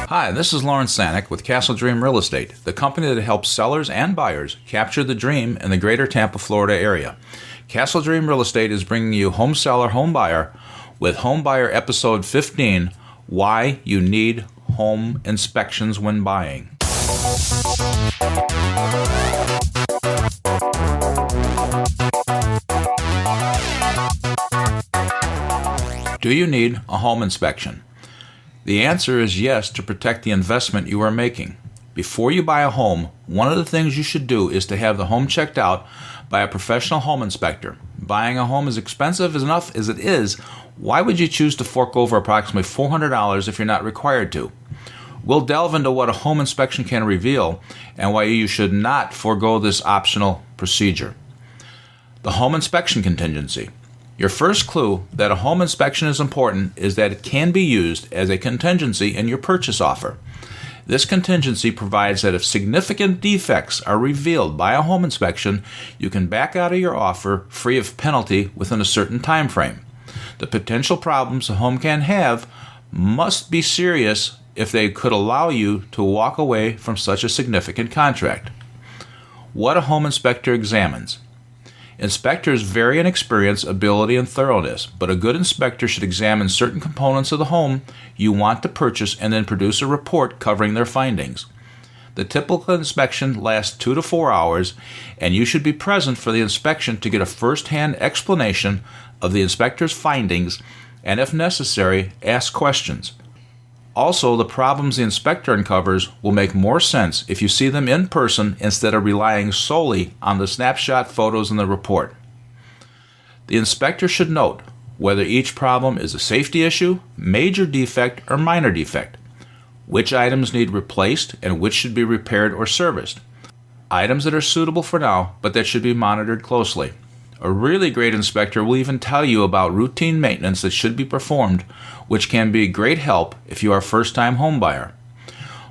Hi, this is Lawrence Zanuck with Castle Dream Real Estate, the company that helps sellers and buyers capture the dream in the greater Tampa, Florida area. Castle Dream Real Estate is bringing you Home Seller, Home Buyer with Home Buyer Episode 15, Why You Need Home Inspections When Buying. Do you need a home inspection? The answer is yes, to protect the investment you are making. Before you buy a home, one of the things you should do is to have the home checked out by a professional home inspector. Buying a home is expensive enough as it is. Why would you choose to fork over approximately $400 if you're not required to? We'll delve into what a home inspection can reveal and why you should not forego this optional procedure. The home inspection contingency. Your first clue that a home inspection is important is that it can be used as a contingency in your purchase offer. This contingency provides that if significant defects are revealed by a home inspection, you can back out of your offer free of penalty within a certain time frame. The potential problems a home can have must be serious if they could allow you to walk away from such a significant contract. What a home inspector examines. Inspectors vary in experience, ability, and thoroughness, but a good inspector should examine certain components of the home you want to purchase and then produce a report covering their findings. The typical inspection lasts 2 to 4 hours, and you should be present for the inspection to get a first-hand explanation of the inspector's findings and, if necessary, ask questions. Also, the problems the inspector uncovers will make more sense if you see them in person instead of relying solely on the snapshot photos in the report. The inspector should note whether each problem is a safety issue, major defect, or minor defect, which items need replaced and which should be repaired or serviced, items that are suitable for now but that should be monitored closely. A really great inspector will even tell you about routine maintenance that should be performed, which can be great help if you are a first-time home buyer.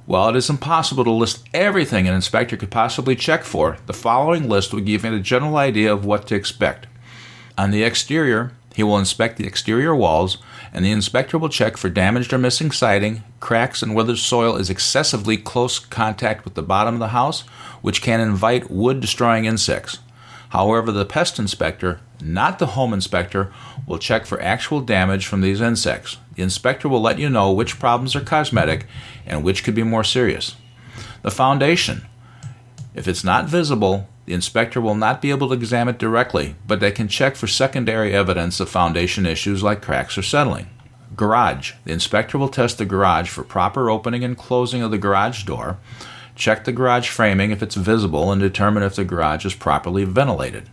While it is impossible to list everything an inspector could possibly check for, the following list will give you a general idea of what to expect. On the exterior, he will inspect the exterior walls, and the inspector will check for damaged or missing siding, cracks, and whether soil is excessively close contact with the bottom of the house, which can invite wood-destroying insects. However, the pest inspector, not the home inspector, will check for actual damage from these insects. The inspector will let you know which problems are cosmetic and which could be more serious. The foundation. If it's not visible, the inspector will not be able to examine it directly, but they can check for secondary evidence of foundation issues like cracks or settling. Garage. The inspector will test the garage for proper opening and closing of the garage door, check the garage framing if it's visible, and determine if the garage is properly ventilated.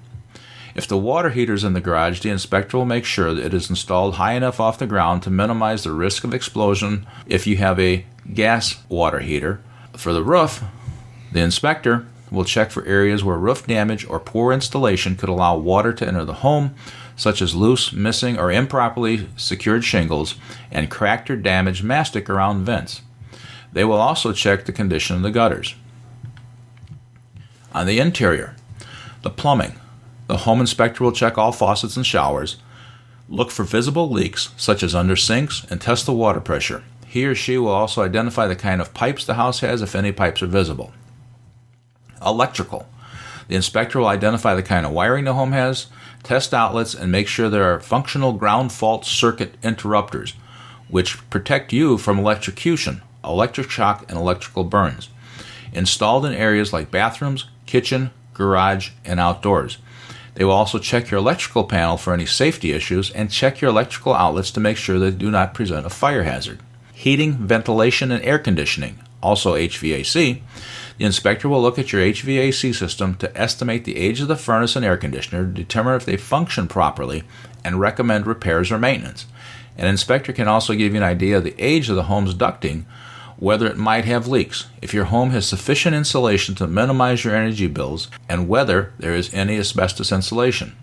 If the water heater is in the garage, the inspector will make sure that it is installed high enough off the ground to minimize the risk of explosion if you have a gas water heater. For the roof, the inspector will check for areas where roof damage or poor installation could allow water to enter the home, such as loose, missing, or improperly secured shingles and cracked or damaged mastic around vents. They will also check the condition of the gutters. On the interior, the plumbing. The home inspector will check all faucets and showers, look for visible leaks such as under sinks, and test the water pressure. He or she will also identify the kind of pipes the house has if any pipes are visible. Electrical. The inspector will identify the kind of wiring the home has, test outlets, and make sure there are functional ground fault circuit interrupters, which protect you from electrocution, electric shock, and electrical burns, installed in areas like bathrooms, kitchen, garage, and outdoors. They will also check your electrical panel for any safety issues and check your electrical outlets to make sure they do not present a fire hazard. Heating, ventilation, and air conditioning, also HVAC. The inspector will look at your HVAC system to estimate the age of the furnace and air conditioner, determine if they function properly, and recommend repairs or maintenance. An inspector can also give you an idea of the age of the home's ducting, whether it might have leaks, if your home has sufficient insulation to minimize your energy bills, and whether there is any asbestos insulation.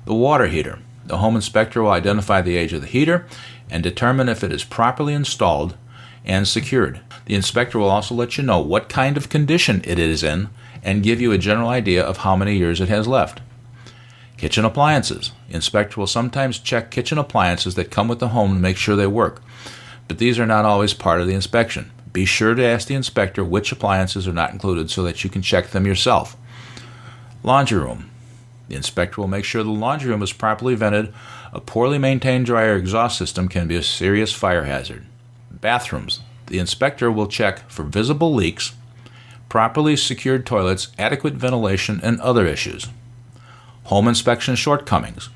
The water heater. The home inspector will identify the age of the heater and determine if it is properly installed and secured. The inspector will also let you know what kind of condition it is in and give you a general idea of how many years it has left. Kitchen appliances. The inspector will sometimes check kitchen appliances that come with the home to make sure they work, but these are not always part of the inspection. Be sure to ask the inspector which appliances are not included so that you can check them yourself. Laundry room. The inspector will make sure the laundry room is properly vented. A poorly maintained dryer exhaust system can be a serious fire hazard. Bathrooms. The inspector will check for visible leaks, properly secured toilets, adequate ventilation, and other issues. Home inspection shortcomings.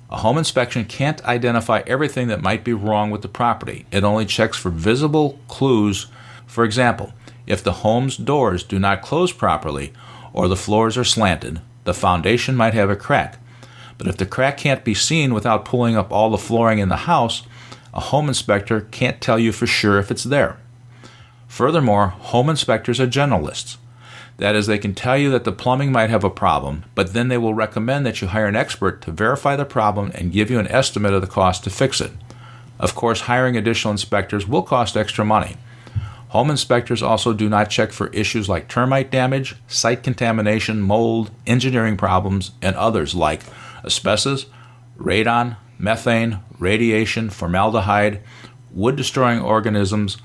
A home inspection can't identify everything that might be wrong with the property. It only checks for visible clues. For example, if the home's doors do not close properly or the floors are slanted, the foundation might have a crack. But if the crack can't be seen without pulling up all the flooring in the house, a home inspector can't tell you for sure if it's there. Furthermore, home inspectors are generalists. That is, they can tell you that the plumbing might have a problem, but then they will recommend that you hire an expert to verify the problem and give you an estimate of the cost to fix it. Of course, hiring additional inspectors will cost extra money. Home inspectors also do not check for issues like termite damage, site contamination, mold, engineering problems, and others like asbestos, radon, methane, radiation, formaldehyde, wood-destroying organisms,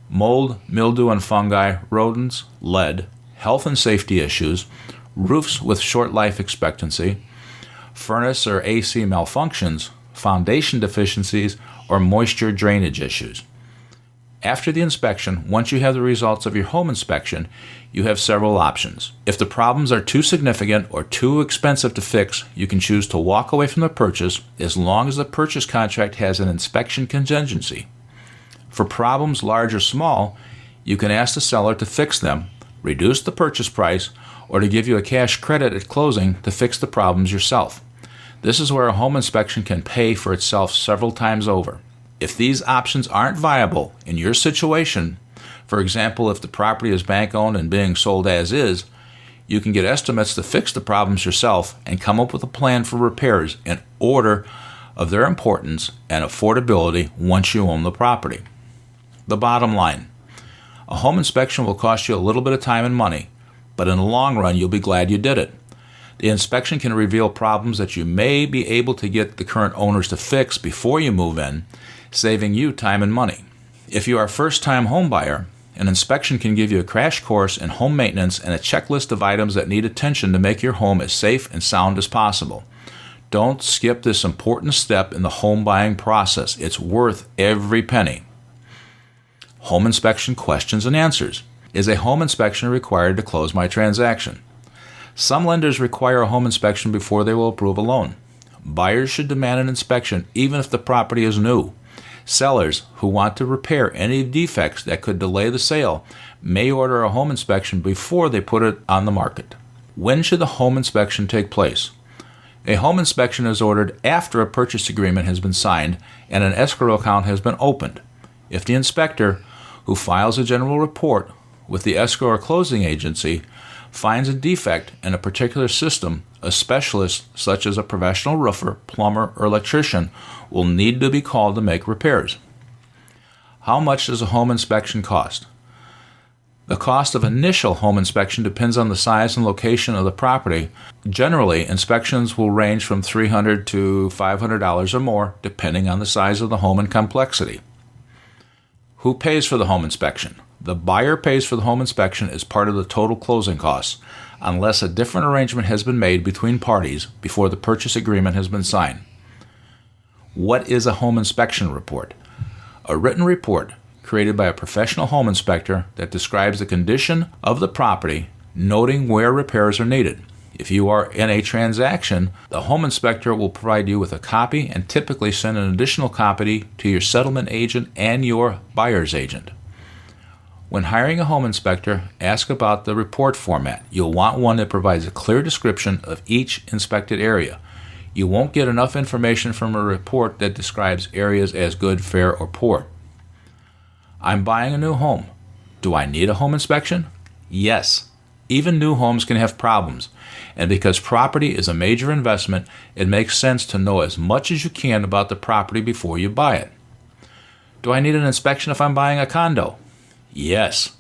mold, mildew and fungi, rodents, lead, health and safety issues, roofs with short life expectancy, furnace or AC malfunctions, foundation deficiencies, or moisture drainage issues. After the inspection, once you have the results of your home inspection, you have several options. If the problems are too significant or too expensive to fix, you can choose to walk away from the purchase as long as the purchase contract has an inspection contingency. For problems large or small, you can ask the seller to fix them, reduce the purchase price, or to give you a cash credit at closing to fix the problems yourself. This is where a home inspection can pay for itself several times over. If these options aren't viable in your situation, for example, if the property is bank-owned and being sold as is, you can get estimates to fix the problems yourself and come up with a plan for repairs in order of their importance and affordability once you own the property. The bottom line: a home inspection will cost you a little bit of time and money, but in the long run, you'll be glad you did it. The inspection can reveal problems that you may be able to get the current owners to fix before you move in, saving you time and money. If you are a first-time home buyer, an inspection can give you a crash course in home maintenance and a checklist of items that need attention to make your home as safe and sound as possible. Don't skip this important step in the home buying process. It's worth every penny. Home inspection questions and answers. Is a home inspection required to close my transaction? Some lenders require a home inspection before they will approve a loan. Buyers should demand an inspection even if the property is new. Sellers who want to repair any defects that could delay the sale may order a home inspection before they put it on the market. When should the home inspection take place? A home inspection is ordered after a purchase agreement has been signed and an escrow account has been opened. If the inspector, who files a general report with the escrow or closing agency, finds a defect in a particular system, a specialist such as a professional roofer, plumber, or electrician will need to be called to make repairs. How much does a home inspection cost? The cost of initial home inspection depends on the size and location of the property. Generally, inspections will range from $300 to $500 or more, depending on the size of the home and complexity. Who pays for the home inspection? The buyer pays for the home inspection as part of the total closing costs, unless a different arrangement has been made between parties before the purchase agreement has been signed. What is a home inspection report? A written report created by a professional home inspector that describes the condition of the property, noting where repairs are needed. If you are in a transaction, the home inspector will provide you with a copy and typically send an additional copy to your settlement agent and your buyer's agent. When hiring a home inspector, ask about the report format. You'll want one that provides a clear description of each inspected area. You won't get enough information from a report that describes areas as good, fair, or poor. I'm buying a new home. Do I need a home inspection? Yes. Even new homes can have problems, and because property is a major investment, it makes sense to know as much as you can about the property before you buy it. Do I need an inspection if I'm buying a condo? Yes.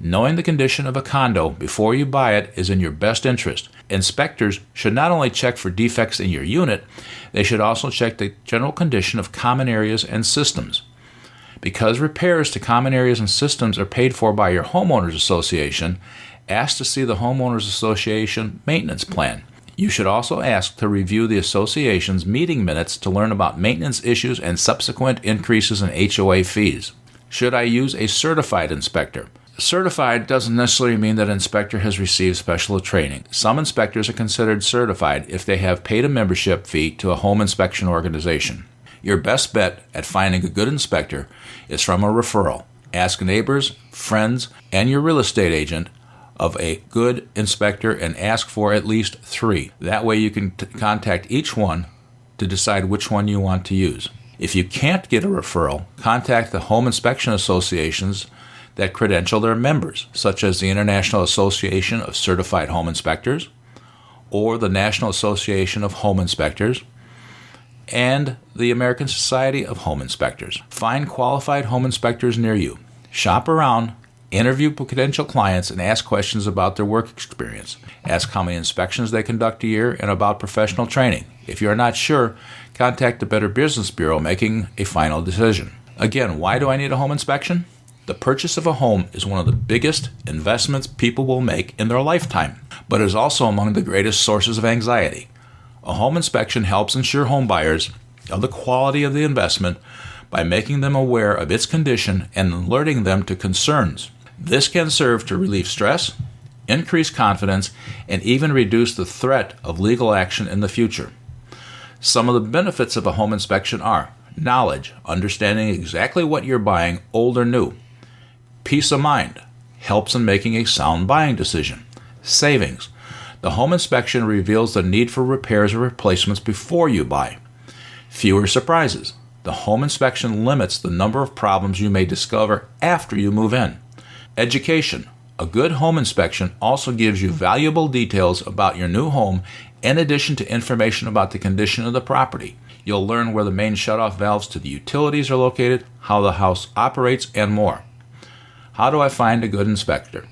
Knowing the condition of a condo before you buy it is in your best interest. Inspectors should not only check for defects in your unit, they should also check the general condition of common areas and systems. Because repairs to common areas and systems are paid for by your homeowners association, ask to see the homeowners association maintenance plan. You should also ask to review the association's meeting minutes to learn about maintenance issues and subsequent increases in HOA fees. Should I use a certified inspector? Certified doesn't necessarily mean that an inspector has received special training. Some inspectors are considered certified if they have paid a membership fee to a home inspection organization. Your best bet at finding a good inspector is from a referral. Ask neighbors, friends, and your real estate agent of a good inspector and ask for at least 3. That way you can contact each one to decide which one you want to use. If you can't get a referral, contact the home inspection associations that credential their members, such as the International Association of Certified Home Inspectors or the National Association of Home Inspectors and the American Society of Home Inspectors. Find qualified home inspectors near you. Shop around, interview potential clients, and ask questions about their work experience. Ask how many inspections they conduct a year and about professional training. If you are not sure, contact the Better Business Bureau making a final decision. Again, why do I need a home inspection? The purchase of a home is one of the biggest investments people will make in their lifetime, but is also among the greatest sources of anxiety. A home inspection helps ensure home buyers of the quality of the investment by making them aware of its condition and alerting them to concerns. This can serve to relieve stress, increase confidence, and even reduce the threat of legal action in the future. Some of the benefits of a home inspection are knowledge, understanding exactly what you're buying, old or new. Peace of mind, helps in making a sound buying decision. Savings, the home inspection reveals the need for repairs or replacements before you buy. Fewer surprises, the home inspection limits the number of problems you may discover after you move in. Education, a good home inspection also gives you valuable details about your new home in addition to information about the condition of the property. You'll learn where the main shutoff valves to the utilities are located, how the house operates, and more. How do I find a good inspector?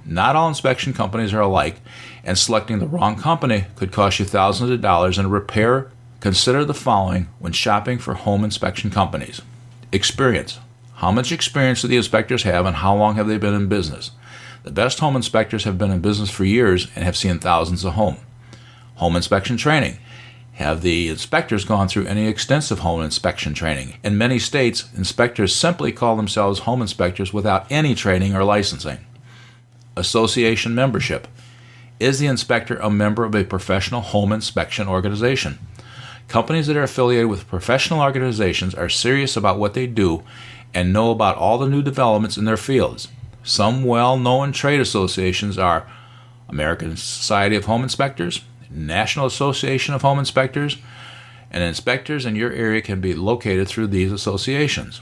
Not all inspection companies are alike, and selecting the wrong company could cost you thousands of dollars in repair. Consider the following when shopping for home inspection companies. Experience. How much experience do the inspectors have and how long have they been in business? The best home inspectors have been in business for years and have seen thousands of homes. Home inspection training. Have the inspectors gone through any extensive home inspection training? In many states, inspectors simply call themselves home inspectors without any training or licensing. Association membership. Is the inspector a member of a professional home inspection organization? Companies that are affiliated with professional organizations are serious about what they do and know about all the new developments in their fields. Some well-known trade associations are American Society of Home Inspectors, National Association of Home Inspectors, and inspectors in your area can be located through these associations.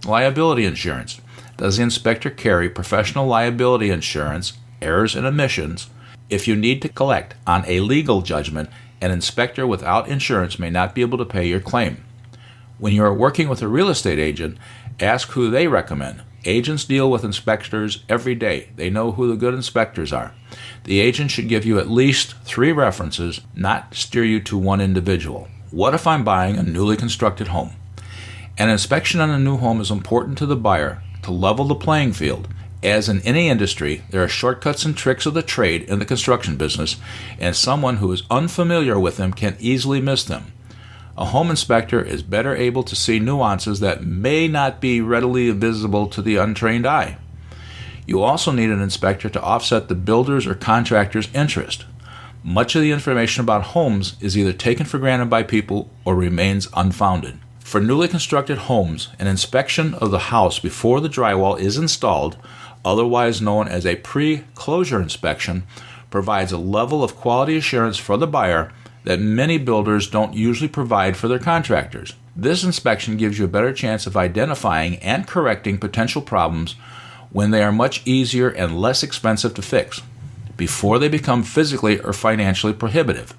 Liability insurance. Does the inspector carry professional liability insurance, errors and omissions? If you need to collect on a legal judgment, an inspector without insurance may not be able to pay your claim. When you are working with a real estate agent, ask who they recommend. Agents deal with inspectors every day. They know who the good inspectors are. The agent should give you at least 3 references, not steer you to one individual. What if I'm buying a newly constructed home? An inspection on a new home is important to the buyer to level the playing field. As in any industry, there are shortcuts and tricks of the trade in the construction business, and someone who is unfamiliar with them can easily miss them. A home inspector is better able to see nuances that may not be readily visible to the untrained eye. You also need an inspector to offset the builder's or contractor's interest. Much of the information about homes is either taken for granted by people or remains unfounded. For newly constructed homes, an inspection of the house before the drywall is installed, otherwise known as a pre-closure inspection, provides a level of quality assurance for the buyer that many builders don't usually provide for their contractors. This inspection gives you a better chance of identifying and correcting potential problems when they are much easier and less expensive to fix, before they become physically or financially prohibitive.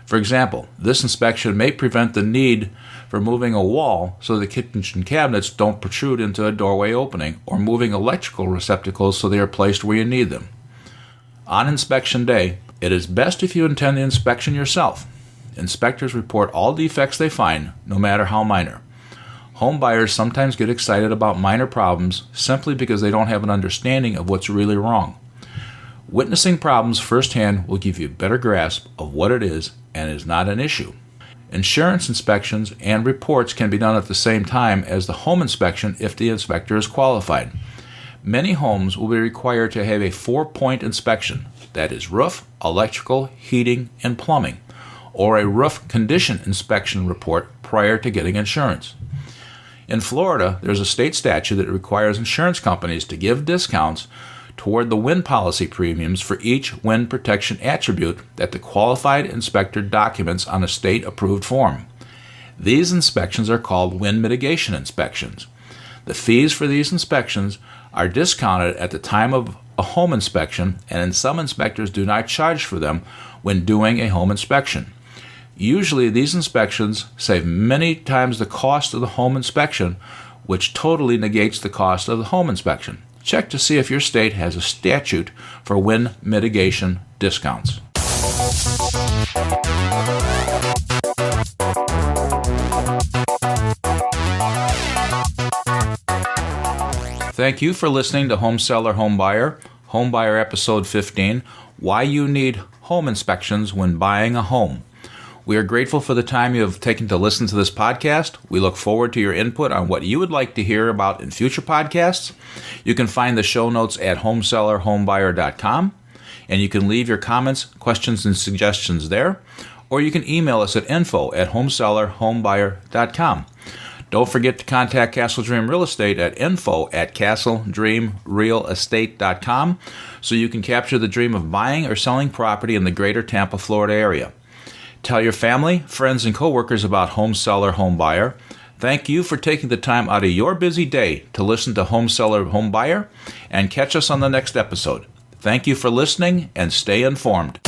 For example, this inspection may prevent the need for moving a wall so the kitchen cabinets don't protrude into a doorway opening, or moving electrical receptacles so they are placed where you need them. On inspection day, it is best if you attend the inspection yourself. Inspectors report all defects they find, no matter how minor. Home buyers sometimes get excited about minor problems simply because they don't have an understanding of what's really wrong. Witnessing problems firsthand will give you a better grasp of what it is and is not an issue. Insurance inspections and reports can be done at the same time as the home inspection if the inspector is qualified. Many homes will be required to have a 4-point inspection, that is roof, electrical, heating, and plumbing, or a roof condition inspection report prior to getting insurance. In Florida, there's a state statute that requires insurance companies to give discounts toward the wind policy premiums for each wind protection attribute that the qualified inspector documents on a state-approved form. These inspections are called wind mitigation inspections. The fees for these inspections are discounted at the time of a home inspection, and some inspectors do not charge for them when doing a home inspection. Usually, these inspections save many times the cost of the home inspection, which totally negates the cost of the home inspection. Check to see if your state has a statute for wind mitigation discounts. Thank you for listening to Home Seller, Home Buyer, Home Buyer Episode 15, Why You Need Home Inspections When Buying a Home. We are grateful for the time you have taken to listen to this podcast. We look forward to your input on what you would like to hear about in future podcasts. You can find the show notes at homesellerhomebuyer.com, and you can leave your comments, questions, and suggestions there, or you can email us at info@homesellerhomebuyer.com. Don't forget to contact Castle Dream Real Estate at info@castledreamrealestate.com so you can capture the dream of buying or selling property in the greater Tampa, Florida area. Tell your family, friends, and coworkers about Home Seller, Home Buyer. Thank you for taking the time out of your busy day to listen to Home Seller, Home Buyer, and catch us on the next episode. Thank you for listening, and stay informed.